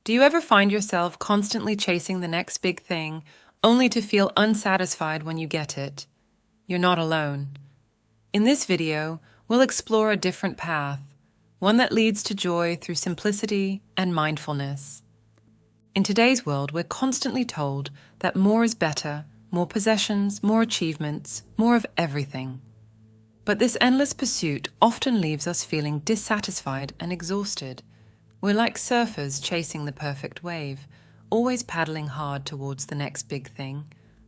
Do you ever find yourself constantly chasing the next big thing, only to feel unsatisfied when you get it? You're not alone. In this video, we'll explore a different path, one that leads to joy through simplicity and mindfulness. In today's world, we're constantly told that more is better, more possessions, more achievements, more of everything. But this endless pursuit often leaves us feeling dissatisfied and exhausted. We're like surfers chasing the perfect wave, always paddling hard towards the next big thing,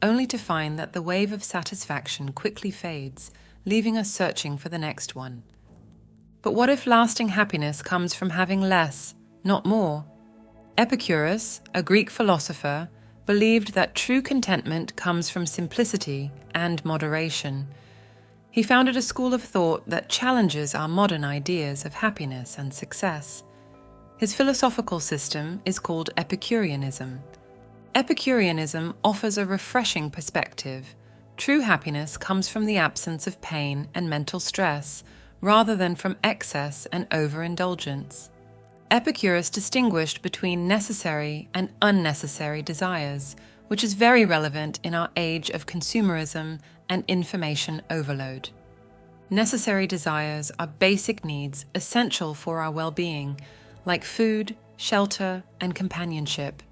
only to find that the wave of satisfaction quickly fades, leaving us searching for the next one. But what if lasting happiness comes from having less, not more? Epicurus, a Greek philosopher, believed that true contentment comes from simplicity and moderation. He founded a school of thought that challenges our modern ideas of happiness and success. His philosophical system is called Epicureanism. Epicureanism offers a refreshing perspective. True happiness comes from the absence of pain and mental stress, rather than from excess and overindulgence. Epicurus distinguished between necessary and unnecessary desires, which is very relevant in our age of consumerism and information overload. Necessary desires are basic needs essential for our well-being, like food, shelter, and companionship.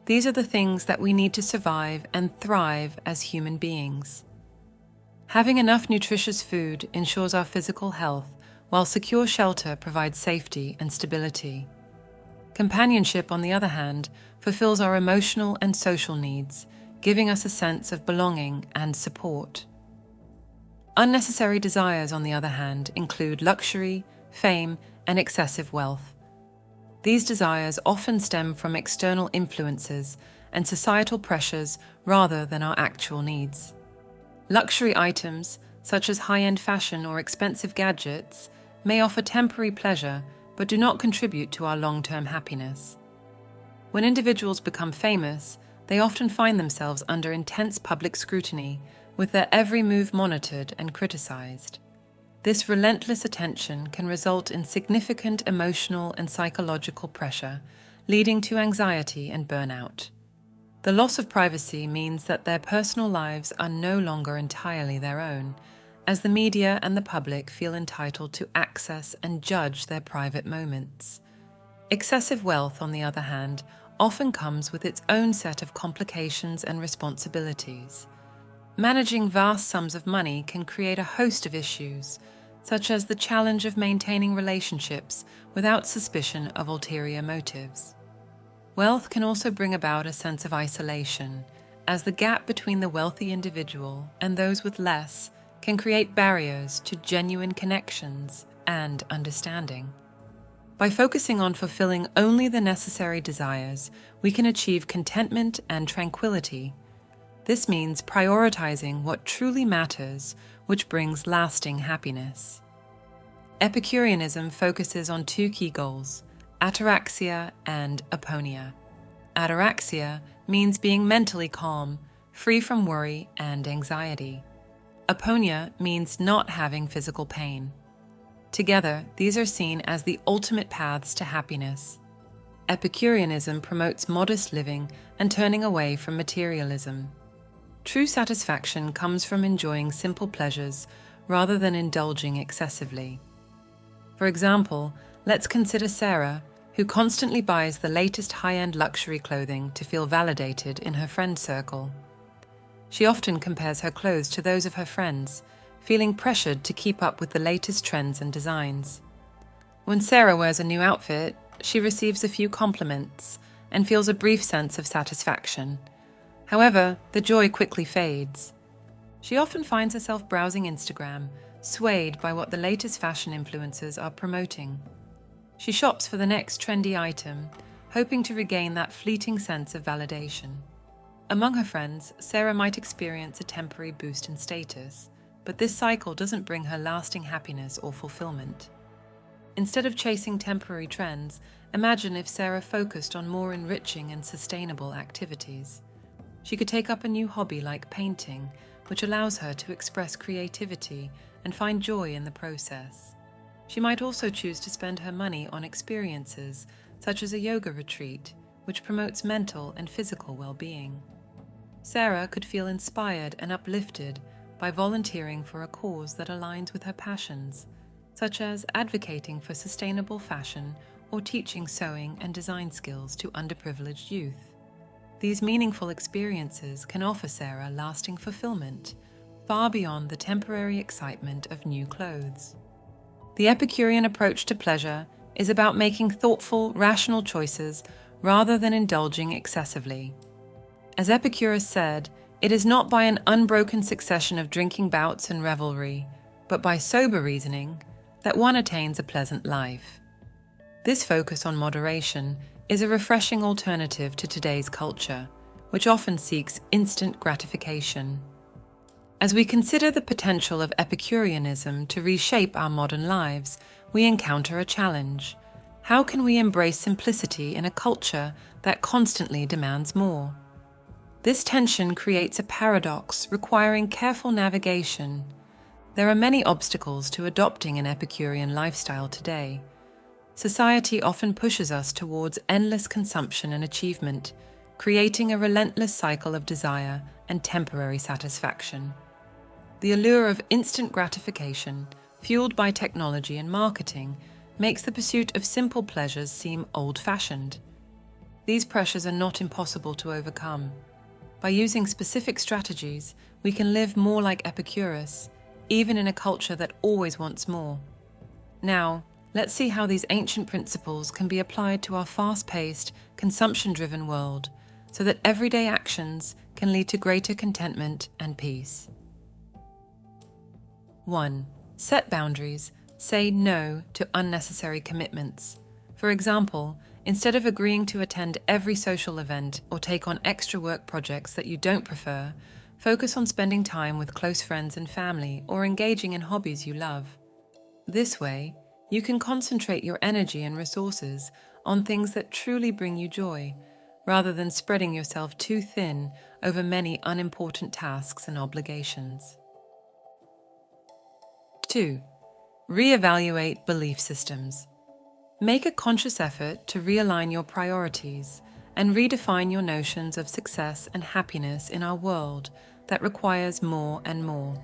These are the things that we need to survive and thrive as human beings. Having enough nutritious food ensures our physical health, while secure shelter provides safety and stability. Companionship, on the other hand, fulfills our emotional and social needs, giving us a sense of belonging and support. Unnecessary desires, on the other hand, include luxury, fame, and excessive wealth. These desires often stem from external influences and societal pressures rather than our actual needs. Luxury items, such as high-end fashion or expensive gadgets, may offer temporary pleasure but do not contribute to our long-term happiness. When individuals become famous, they often find themselves under intense public scrutiny, with their every move monitored and criticized. This relentless attention can result in significant emotional and psychological pressure, leading to anxiety and burnout. The loss of privacy means that their personal lives are no longer entirely their own, as the media and the public feel entitled to access and judge their private moments. Excessive wealth, on the other hand, often comes with its own set of complications and responsibilities. Managing vast sums of money can create a host of issues, such as the challenge of maintaining relationships without suspicion of ulterior motives. Wealth can also bring about a sense of isolation, as the gap between the wealthy individual and those with less can create barriers to genuine connections and understanding. By focusing on fulfilling only the necessary desires, we can achieve contentment and tranquility. This means prioritizing what truly matters, which brings lasting happiness. Epicureanism focuses on two key goals: ataraxia and aponia. Ataraxia means being mentally calm, free from worry and anxiety. Aponia means not having physical pain. Together, these are seen as the ultimate paths to happiness. Epicureanism promotes modest living and turning away from materialism. True satisfaction comes from enjoying simple pleasures rather than indulging excessively. For example, let's consider Sarah, who constantly buys the latest high-end luxury clothing to feel validated in her friend circle. She often compares her clothes to those of her friends, feeling pressured to keep up with the latest trends and designs. When Sarah wears a new outfit, she receives a few compliments and feels a brief sense of satisfaction. However, the joy quickly fades. She often finds herself browsing Instagram, swayed by what the latest fashion influencers are promoting. She shops for the next trendy item, hoping to regain that fleeting sense of validation. Among her friends, Sarah might experience a temporary boost in status, but this cycle doesn't bring her lasting happiness or fulfillment. Instead of chasing temporary trends, imagine if Sarah focused on more enriching and sustainable activities. She could take up a new hobby like painting, which allows her to express creativity and find joy in the process. She might also choose to spend her money on experiences, such as a yoga retreat, which promotes mental and physical well-being. Sarah could feel inspired and uplifted by volunteering for a cause that aligns with her passions, such as advocating for sustainable fashion or teaching sewing and design skills to underprivileged youth. These meaningful experiences can offer Sarah lasting fulfillment, far beyond the temporary excitement of new clothes. The Epicurean approach to pleasure is about making thoughtful, rational choices rather than indulging excessively. As Epicurus said, it is not by an unbroken succession of drinking bouts and revelry, but by sober reasoning, that one attains a pleasant life. This focus on moderation is a refreshing alternative to today's culture, which often seeks instant gratification. As we consider the potential of Epicureanism to reshape our modern lives, we encounter a challenge. How can we embrace simplicity in a culture that constantly demands more? This tension creates a paradox requiring careful navigation. There are many obstacles to adopting an Epicurean lifestyle today. Society often pushes us towards endless consumption and achievement, creating a relentless cycle of desire and temporary satisfaction. The allure of instant gratification, fueled by technology and marketing, makes the pursuit of simple pleasures seem old-fashioned. These pressures are not impossible to overcome. By using specific strategies, we can live more like Epicurus, even in a culture that always wants more. Now, let's see how these ancient principles can be applied to our fast-paced, consumption-driven world, so that everyday actions can lead to greater contentment and peace. 1. Set boundaries. Say no to unnecessary commitments. For example, instead of agreeing to attend every social event or take on extra work projects that you don't prefer, focus on spending time with close friends and family or engaging in hobbies you love. This way, you can concentrate your energy and resources on things that truly bring you joy, rather than spreading yourself too thin over many unimportant tasks and obligations. 2. Reevaluate belief systems. Make a conscious effort to realign your priorities and redefine your notions of success and happiness in our world that requires more and more.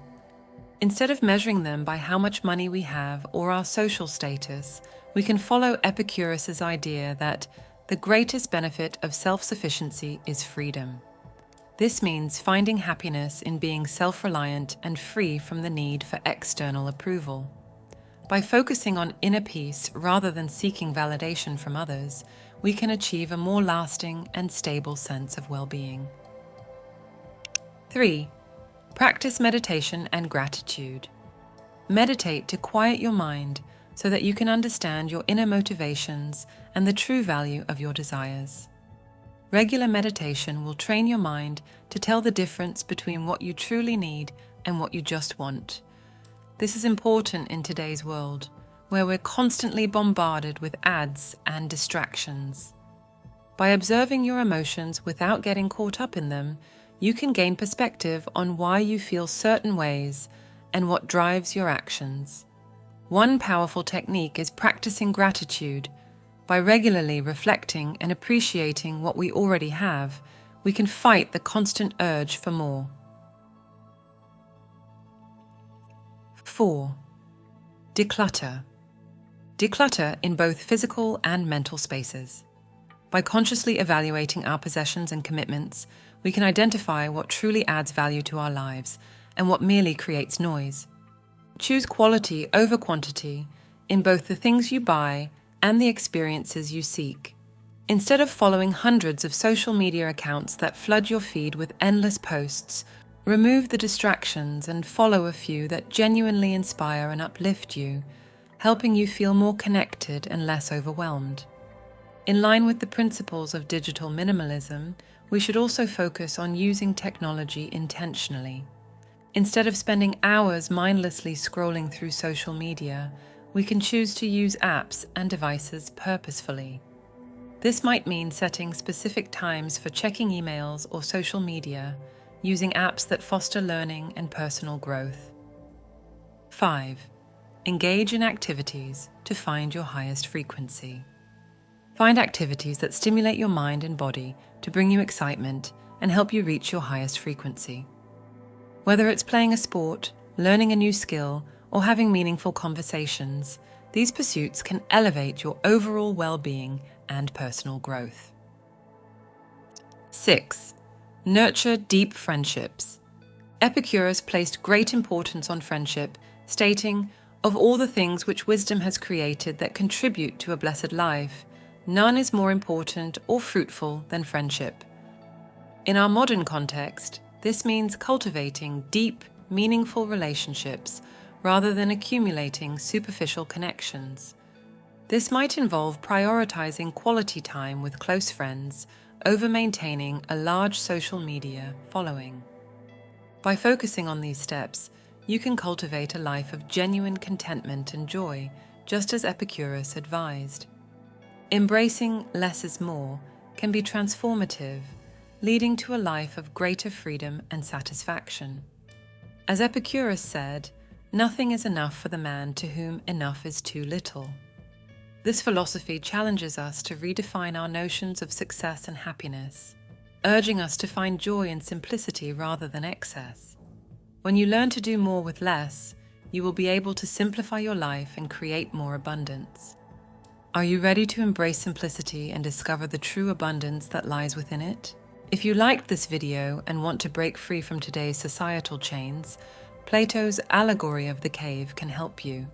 Instead of measuring them by how much money we have or our social status, we can follow Epicurus's idea that the greatest benefit of self-sufficiency is freedom. This means finding happiness in being self-reliant and free from the need for external approval. By focusing on inner peace rather than seeking validation from others, we can achieve a more lasting and stable sense of well-being. 3. Practice meditation and gratitude. Meditate to quiet your mind so that you can understand your inner motivations and the true value of your desires. Regular meditation will train your mind to tell the difference between what you truly need and what you just want. This is important in today's world, where we're constantly bombarded with ads and distractions. By observing your emotions without getting caught up in them, you can gain perspective on why you feel certain ways and what drives your actions. One powerful technique is practicing gratitude. By regularly reflecting and appreciating what we already have, we can fight the constant urge for more. 4. Declutter. Declutter in both physical and mental spaces. By consciously evaluating our possessions and commitments, we can identify what truly adds value to our lives and what merely creates noise. Choose quality over quantity in both the things you buy and the experiences you seek. Instead of following hundreds of social media accounts that flood your feed with endless posts, remove the distractions and follow a few that genuinely inspire and uplift you, helping you feel more connected and less overwhelmed. In line with the principles of digital minimalism, we should also focus on using technology intentionally. Instead of spending hours mindlessly scrolling through social media, we can choose to use apps and devices purposefully. This might mean setting specific times for checking emails or social media, using apps that foster learning and personal growth. 5. Engage in activities to find your highest frequency. Find activities that stimulate your mind and body to bring you excitement and help you reach your highest frequency. Whether it's playing a sport, learning a new skill, or having meaningful conversations, these pursuits can elevate your overall well-being and personal growth. 6. Nurture deep friendships. Epicurus placed great importance on friendship, stating, "Of all the things which wisdom has created that contribute to a blessed life, none is more important or fruitful than friendship." In our modern context, this means cultivating deep, meaningful relationships rather than accumulating superficial connections. This might involve prioritizing quality time with close friends over maintaining a large social media following. By focusing on these steps, you can cultivate a life of genuine contentment and joy, just as Epicurus advised. Embracing less is more can be transformative, leading to a life of greater freedom and satisfaction. As Epicurus said, "Nothing is enough for the man to whom enough is too little." This philosophy challenges us to redefine our notions of success and happiness, urging us to find joy in simplicity rather than excess. When you learn to do more with less, you will be able to simplify your life and create more abundance. Are you ready to embrace simplicity and discover the true abundance that lies within it? If you liked this video and want to break free from today's societal chains, Plato's allegory of the cave can help you.